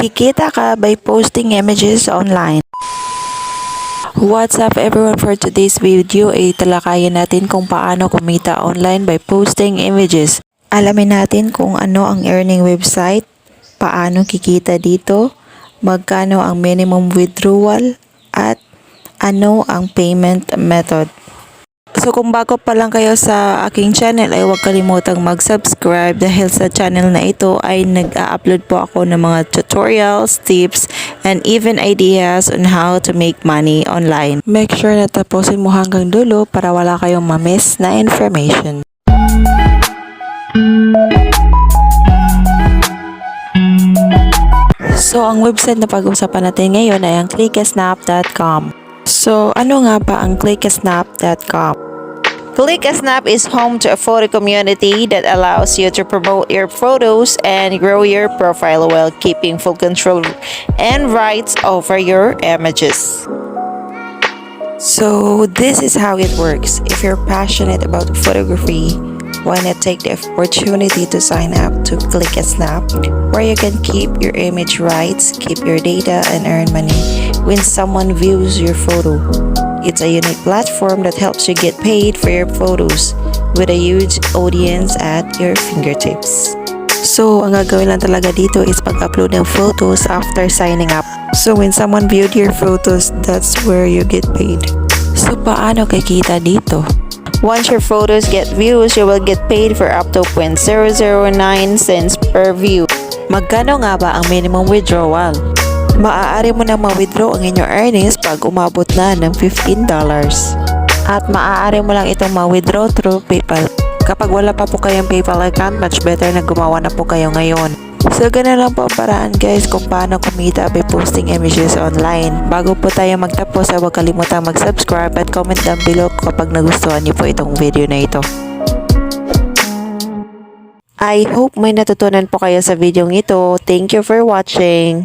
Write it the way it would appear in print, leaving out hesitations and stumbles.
Kikita ka by posting images online. What's up everyone, for today's video ay talakayin natin kung paano kumita online by posting images. Alamin natin kung ano ang earning website, paano kikita dito, magkano ang minimum withdrawal, at ano ang payment method. So kung bago pa lang kayo sa aking channel ay huwag kalimutang mag-subscribe dahil sa channel na ito ay nag-a-upload po ako ng mga tutorials, tips, and even ideas on how to make money online. Make sure na tapusin mo hanggang dulo para wala kayong mamiss na information. So ang website na pag-usapan natin ngayon ay ang clickasnap.com. So ano nga ba ang clickasnap.com? ClickSnap is home to a photo community that allows you to promote your photos and grow your profile while keeping full control and rights over your images. So this is how it works. If you're passionate about photography, why not take the opportunity to sign up to ClickSnap, where you can keep your image rights, keep your data, and earn money when someone views your photo. It's a unique platform that helps you get paid for your photos with a huge audience at your fingertips. So, ang gagawin lang talaga dito is pag-upload ng photos after signing up. So, when someone viewed your photos, that's where you get paid. So, paano kikita dito? Once your photos get views, you will get paid for up to 0.009 cents per view. Magkano nga ba ang minimum withdrawal? Maaari mo nang ma-withdraw ang inyong earnings pag umabot na ng $15. At maaari mo lang itong ma-withdraw through PayPal. Kapag wala pa po kayong PayPal account, much better na gumawa na po kayo ngayon. So ganun lang po ang paraan guys kung paano kumita by posting images online. Bago po tayo magtapos, huwag kalimutang mag-subscribe at comment down below kapag nagustuhan niyo po itong video na ito. I hope may natutunan po kayo sa video ito. Thank you for watching.